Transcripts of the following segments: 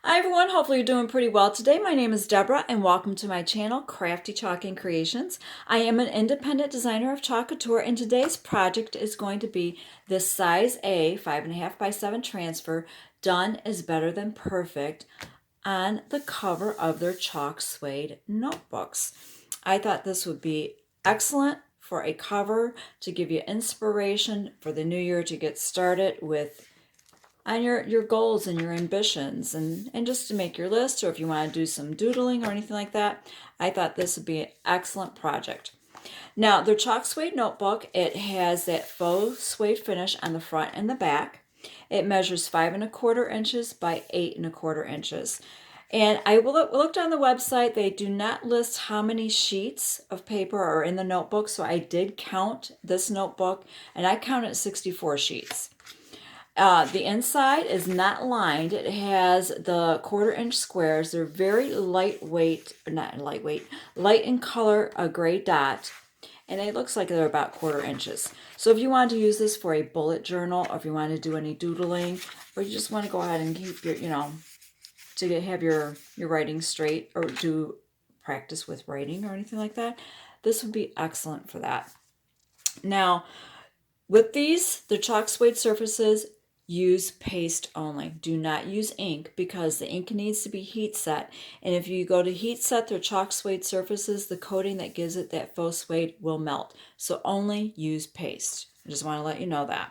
Hi everyone, hopefully you're doing pretty well today. My name is Deborah and welcome to my channel, Crafty Chalk and Creations. I am an independent designer of Chalk Couture and today's project is going to be this size A 5.5 by 7 transfer, done is better than perfect, on the cover of their Chalk Suede notebooks. I thought this would be excellent for a cover to give you inspiration for the new year to get started with on your goals and your ambitions and just to make your list, or if you want to do some doodling or anything like that. I thought this would be an excellent project. Now, their Chalk Suede notebook, it has that faux suede finish on the front and the back. It measures 5.25 inches by 8.25 inches. And I looked on the website. They do not list how many sheets of paper are in the notebook, so I did count this notebook, and I counted 64 sheets. The inside is not lined. It has the 1/4 inch squares. They're very lightweight, not lightweight, light in color, a gray dot. And it looks like they're about 1/4 inches. So if you want to use this for a bullet journal, or if you want to do any doodling, or you just want to go ahead and keep your, to have your writing straight, or do practice with writing or anything like that, this would be excellent for that. Now, with these, the Chalk Suede surfaces, use paste only. Do not use ink because the ink needs to be heat set. And if you go to heat set their Chalk Suede surfaces, the coating that gives it that faux suede will melt. So only use paste. I just want to let you know that.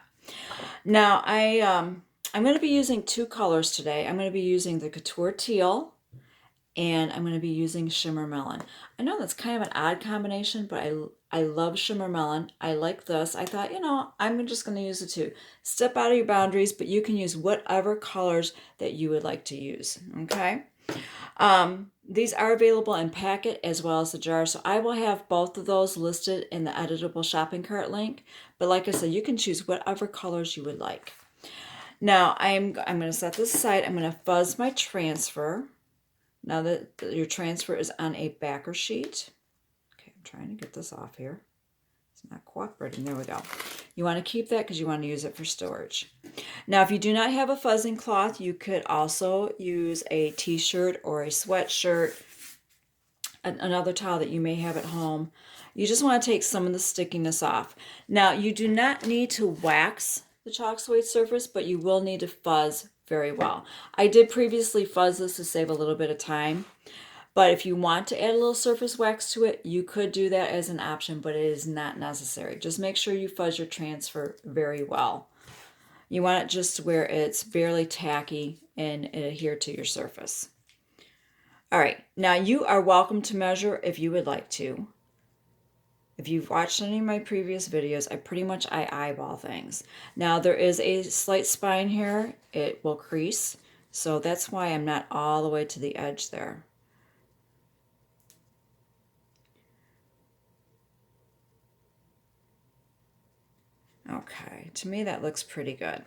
Now I'm going to be using two colors today. I'm going to be using the Couture Teal, and I'm going to be using Shimmer Melon. I know that's kind of an odd combination, but I love Shimmer Melon. I like this. I thought, I'm just going to use the two. Step out of your boundaries, but you can use whatever colors that you would like to use, okay? These are available in packet as well as the jar, so I will have both of those listed in the editable shopping cart link. But like I said, you can choose whatever colors you would like. Now, I'm going to set this aside. I'm going to fuzz my transfer. Now that your transfer is on a backer sheet. Okay, I'm trying to get this off here. It's not cooperating. There we go. You want to keep that because you want to use it for storage. Now, if you do not have a fuzzing cloth, you could also use a t-shirt or a sweatshirt, another towel that you may have at home. You just want to take some of the stickiness off. Now, you do not need to wax the Chalk Suede surface, but you will need to fuzz very well. I did previously fuzz this to save a little bit of time, but if you want to add a little surface wax to it, you could do that as an option, but it is not necessary. Just make sure you fuzz your transfer very well. You want it just where it's barely tacky and adhere to your surface. All right, now you are welcome to measure if you would like to. If you've watched any of my previous videos, I eyeball things. Now there is a slight spine here. It will crease, so that's why I'm not all the way to the edge there. Okay, to me that looks pretty good.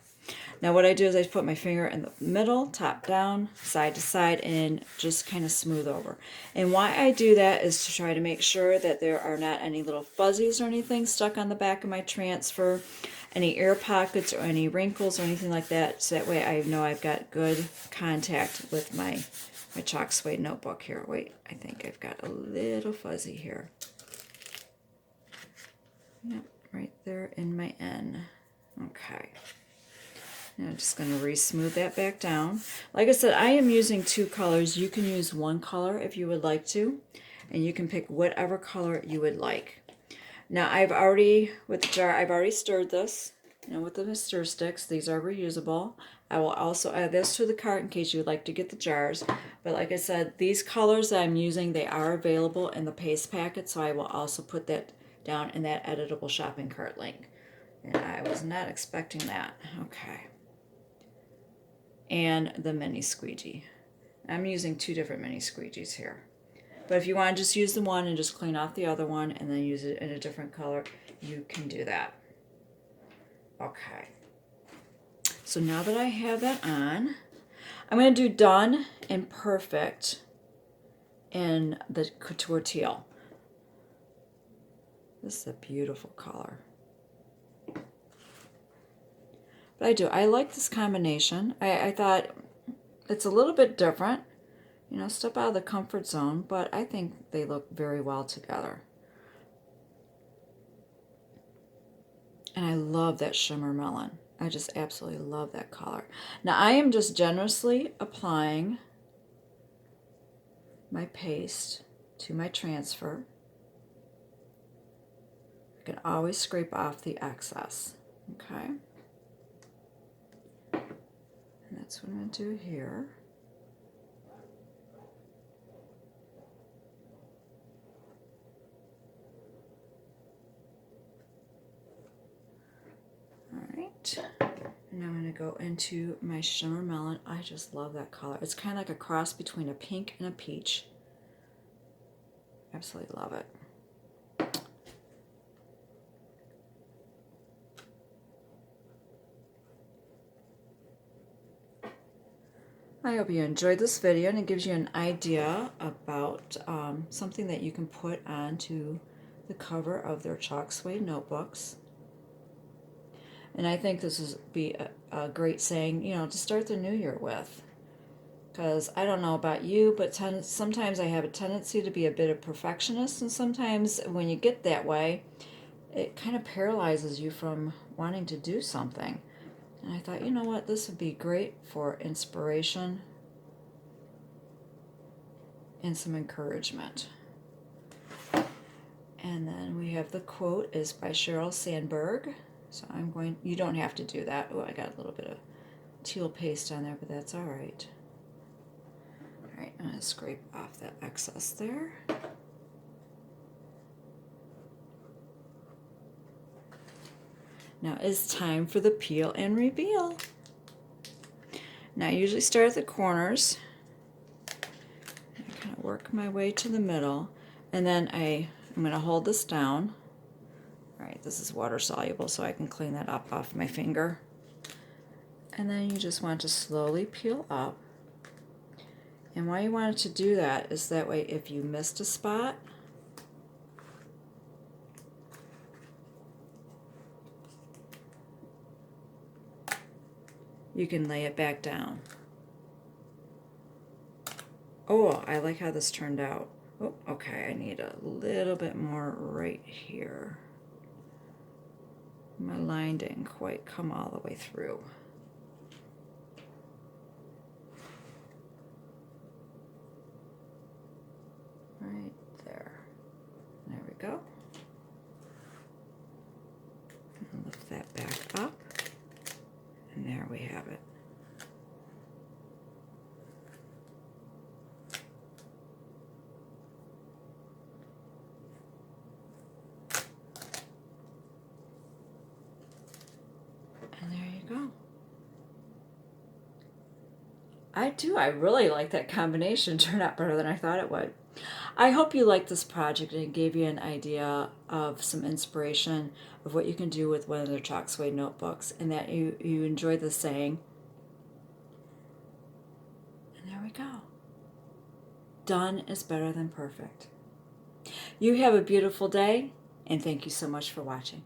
Now what I do is I put my finger in the middle, top down, side to side, and just kind of smooth over. And why I do that is to try to make sure that there are not any little fuzzies or anything stuck on the back of my transfer, any air pockets or any wrinkles or anything like that, so that way I know I've got good contact with my Chalk Suede notebook here. Wait, I think I've got a little fuzzy here. Yep, right there in my N. Okay. Now I'm just going to re-smooth that back down. Like I said, I am using two colors. You can use one color if you would like to, and you can pick whatever color you would like. Now with the jar, I've already stirred this, with the stir sticks. These are reusable. I will also add this to the cart in case you would like to get the jars. But like I said, these colors that I'm using, they are available in the paste packet, so I will also put that down in that editable shopping cart link. And I was not expecting that. Okay. And the mini squeegee. I'm using two different mini squeegees here. But if you want to just use the one and just clean off the other one and then use it in a different color, you can do that. Okay. So now that I have that on, I'm going to do Done and Perfect in the Couture Teal. This is a beautiful color. But I like this combination. I thought It's a little bit different, you know, step out of the comfort zone, but I think they look very well together. And I love that shimmer melon. I just absolutely love that color. Now I am just generously applying my paste to my transfer. I can always scrape off the excess, okay? And that's what I'm going to do here. Alright, and I'm going to go into my shimmer melon. I just love that color. It's kind of like a cross between a pink and a peach. Absolutely love it. I hope you enjoyed this video and it gives you an idea about something that you can put onto the cover of their Chalk Suede notebooks. And I think this would be a great saying, you know, to start the new year with. Because I don't know about you, but sometimes I have a tendency to be a bit of a perfectionist, and sometimes when you get that way, it kind of paralyzes you from wanting to do something. And I thought, you know what, this would be great for inspiration and some encouragement. And then we have the quote is by Sheryl Sandberg. So I'm going, you don't have to do that. Oh, I got a little bit of teal paste on there, but that's all right. All right, I'm going to scrape off that excess there. Now it's time for the peel and reveal. Now I usually start at the corners. I kind of work my way to the middle, and then I'm going to hold this down. All right, this is water soluble, so I can clean that up off my finger. And then you just want to slowly peel up. And why you want to do that is that way if you missed a spot, you can lay it back down. Oh, I like how this turned out. Oh, okay, I need a little bit more right here. My line didn't quite come all the way through. Right there. There we go. And lift that back up. And there we have it. And there you go. I really like that combination. Turned out better than I thought it would. I hope you liked this project and it gave you an idea of some inspiration of what you can do with one of their Chalk Suede notebooks, and that you enjoyed the saying. And there we go. Done is better than perfect. You have a beautiful day, and thank you so much for watching.